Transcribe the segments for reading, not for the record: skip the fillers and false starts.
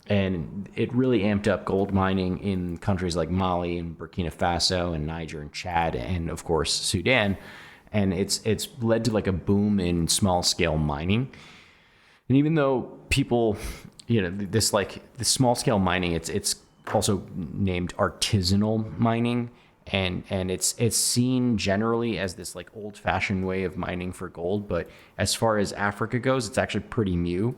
And it really amped up gold mining in countries like Mali and Burkina Faso and Niger and Chad and of course Sudan. And it's led to like a boom in small scale mining. And even though people, this small scale mining, it's also named artisanal mining, and it's seen generally as this like old fashioned way of mining for gold. But as far as Africa goes, it's actually pretty new,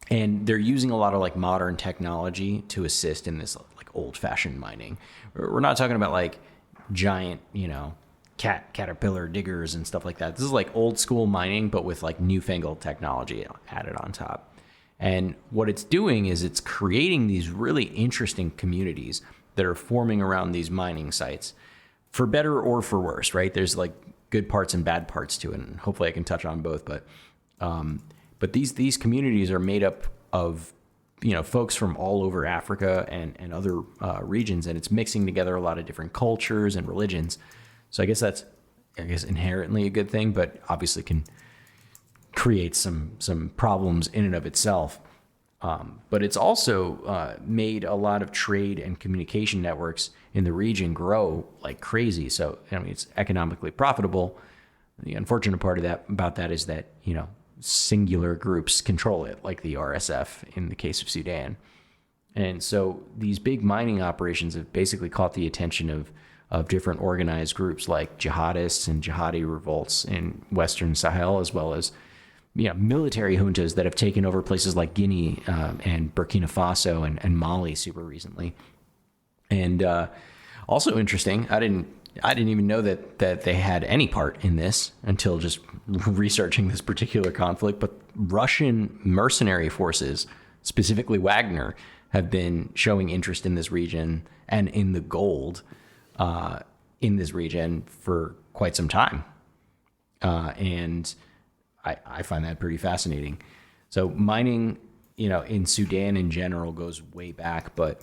and they're using a lot of like modern technology to assist in this like old fashioned mining. We're not talking about like giant, caterpillar diggers and stuff like that. This is like old school mining, but with like newfangled technology added on top. And what it's doing is it's creating these really interesting communities that are forming around these mining sites, for better or for worse, right? There's like good parts and bad parts to it, and hopefully I can touch on both. But these communities are made up of folks from all over Africa and other regions, and it's mixing together a lot of different cultures and religions. So I guess that's inherently a good thing, but obviously can create some problems in and of itself. But it's also made a lot of trade and communication networks in the region grow like crazy. So it's economically profitable. The unfortunate part of that about that is that singular groups control it, like the RSF in the case of Sudan. And so these big mining operations have basically caught the attention of different organized groups like jihadists and jihadi revolts in Western Sahel, as well as military juntas that have taken over places like Guinea and Burkina Faso and Mali super recently. And also interesting, I didn't even know that they had any part in this until just researching this particular conflict. But Russian mercenary forces, specifically Wagner, have been showing interest in this region and in the gold in this region for quite some time. And I find that pretty fascinating. So mining, in Sudan in general goes way back, but,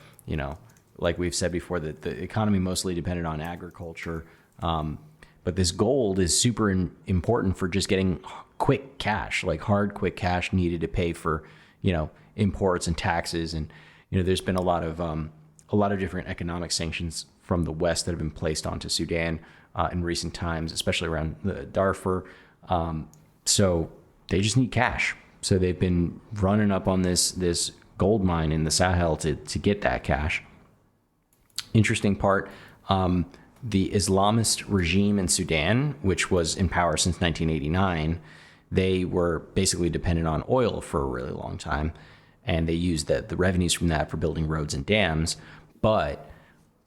like we've said before, that the economy mostly depended on agriculture. But this gold is super important for just getting quick cash, like hard, quick cash needed to pay for, imports and taxes. And, there's been a lot of different economic sanctions from the West that have been placed onto Sudan in recent times, especially around the Darfur. So they just need cash. So they've been running up on this gold mine in the Sahel to get that cash. Interesting part, the Islamist regime in Sudan, which was in power since 1989, they were basically dependent on oil for a really long time. And they used the revenues from that for building roads and dams. But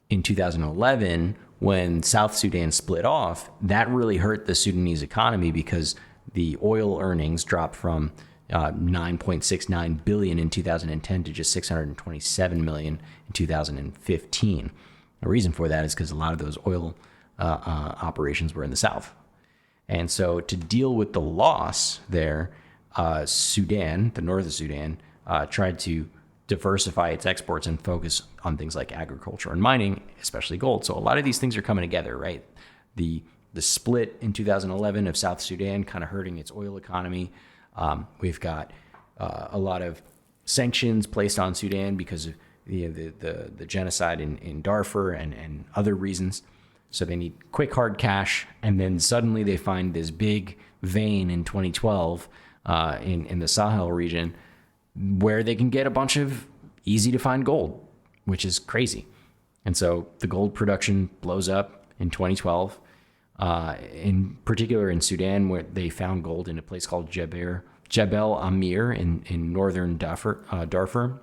in 2011, when South Sudan split off, that really hurt the Sudanese economy because the oil earnings dropped from 9.69 billion in 2010 to just 627 million in 2015. The reason for that is because a lot of those oil operations were in the south. And so to deal with the loss there, Sudan, the north of Sudan, tried to diversify its exports and focus on things like agriculture and mining, especially gold. So a lot of these things are coming together, right? The split in 2011 of South Sudan kind of hurting its oil economy. We've got a lot of sanctions placed on Sudan because of the genocide in Darfur and other reasons. So they need quick, hard cash. And then suddenly they find this big vein in 2012 in the Sahel region where they can get a bunch of easy to find gold, which is crazy. And so the gold production blows up in 2012. In particular in Sudan, where they found gold in a place called Jebel Amir in northern Darfur.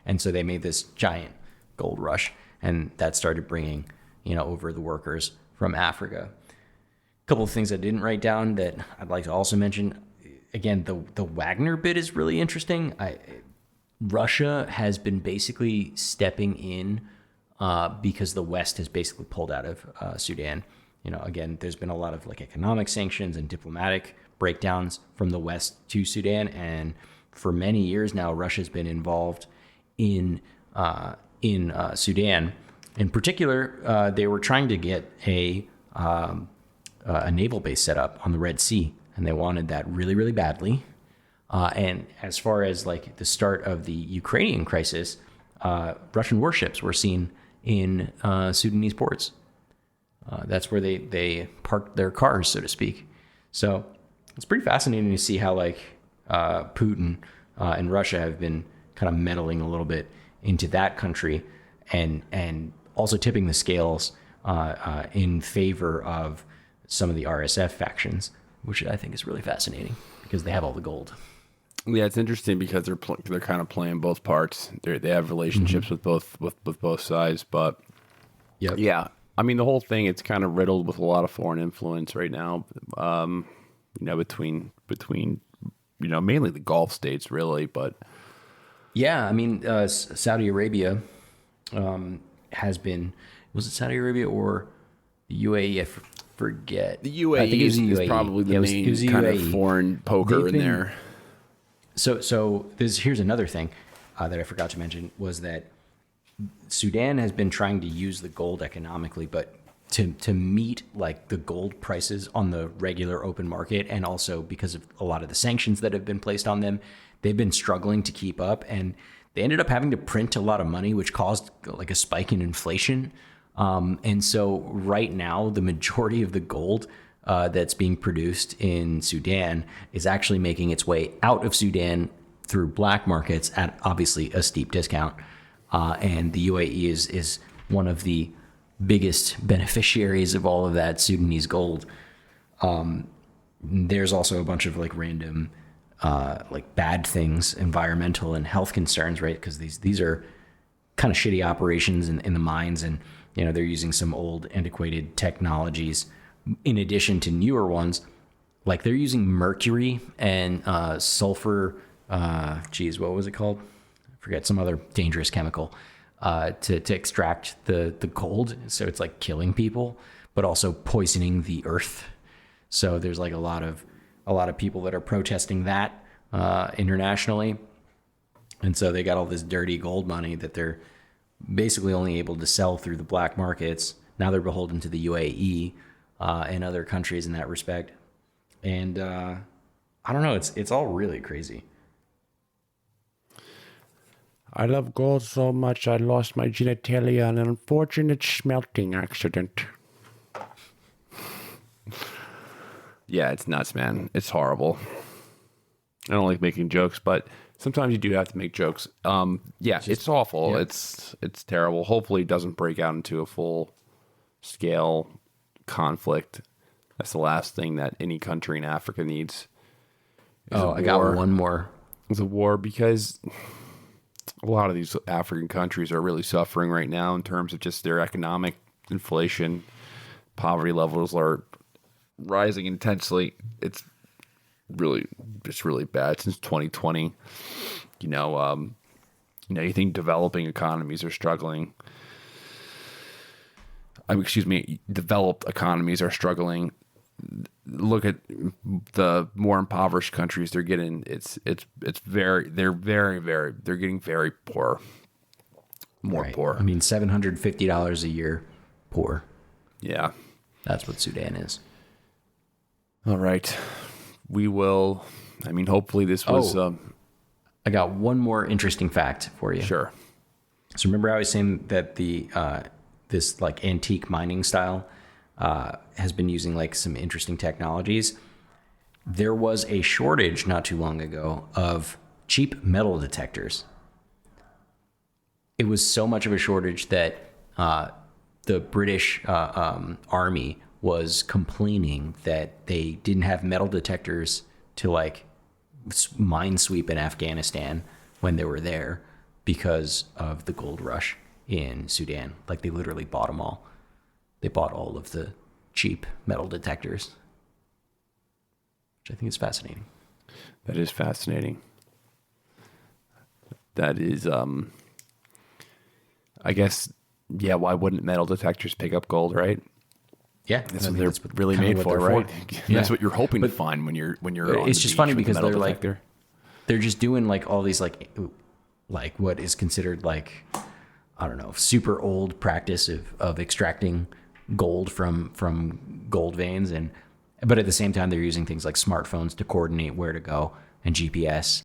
And so they made this giant gold rush, and that started bringing, over the workers from Africa. A couple of things I didn't write down that I'd like to also mention. Again, the Wagner bit is really interesting. Russia has been basically stepping in because the West has basically pulled out of Sudan. Again, there's been a lot of like economic sanctions and diplomatic breakdowns from the West to Sudan, and for many years now, Russia's been involved in Sudan. In particular, they were trying to get a naval base set up on the Red Sea, and they wanted that really, really badly. And as far as like the start of the Ukrainian crisis, Russian warships were seen in Sudanese ports. That's where they parked their cars, so to speak. So it's pretty fascinating to see how like Putin and Russia have been kind of meddling a little bit into that country, and also tipping the scales in favor of some of the RSF factions, which I think is really fascinating because they have all the gold. Yeah, it's interesting because they're kind of playing both parts. They have relationships with both sides, but yeah, I mean the whole thing, it's kind of riddled with a lot of foreign influence right now. Between mainly the Gulf states, really, but yeah, I mean Saudi Arabia has been, was it Saudi Arabia or the UAE? I forget. The UAE I think it was is UAE. probably the it main was kind UAE. of foreign poker in there. So here's another thing that I forgot to mention was that Sudan has been trying to use the gold economically, but to meet like the gold prices on the regular open market, and also because of a lot of the sanctions that have been placed on them, they've been struggling to keep up, and they ended up having to print a lot of money, which caused like a spike in inflation. And so right now, the majority of the gold that's being produced in Sudan is actually making its way out of Sudan through black markets at obviously a steep discount. And the UAE is one of the biggest beneficiaries of all of that Sudanese gold. There's also a bunch of like random like bad things, environmental and health concerns, right? Because these are kind of shitty operations in the mines, and they're using some old antiquated technologies in addition to newer ones. Like they're using mercury and sulfur. What was it called? I forget, some other dangerous chemical to extract the gold. So it's like killing people, but also poisoning the earth. So there's like a lot of people that are protesting that internationally. And so they got all this dirty gold money that they're basically only able to sell through the black markets. Now they're beholden to the UAE and other countries in that respect. And I don't know, it's all really crazy. I love gold so much I lost my genitalia in an unfortunate smelting accident. Yeah, it's nuts, man. It's horrible. I don't like making jokes, but sometimes you do have to make jokes. It's awful. Yeah. It's terrible. Hopefully it doesn't break out into a full scale conflict. That's the last thing that any country in Africa needs. I got one more. It's a war, because a lot of these African countries are really suffering right now in terms of just their economic inflation. Poverty levels are rising intensely. It's really bad since 2020. You think developing economies are struggling. Developed economies are struggling. Look at the more impoverished countries. They're getting they're getting very poor. More right. poor. I mean, $750 a year poor. Yeah. That's what Sudan is. All right. We will, hopefully this was... I got one more interesting fact for you. Sure. So remember I was saying that the this like antique mining style has been using like some interesting technologies. There was a shortage not too long ago of cheap metal detectors. It was so much of a shortage that the British army was complaining that they didn't have metal detectors to like mine sweep in Afghanistan when they were there because of the gold rush in Sudan. Like they literally bought them all. They bought all of the cheap metal detectors, which I think is fascinating. That is fascinating. That is, I guess, yeah, why wouldn't metal detectors pick up gold, right? Yeah, that's what they're really made for, right? Yeah. That's what you're hoping to find when you're on it's the just beach funny with because a metal they're detector. they're just doing like all these like what is considered like, I don't know, super old practice of extracting gold from gold veins, and But at the same time, they're using things like smartphones to coordinate where to go and GPS.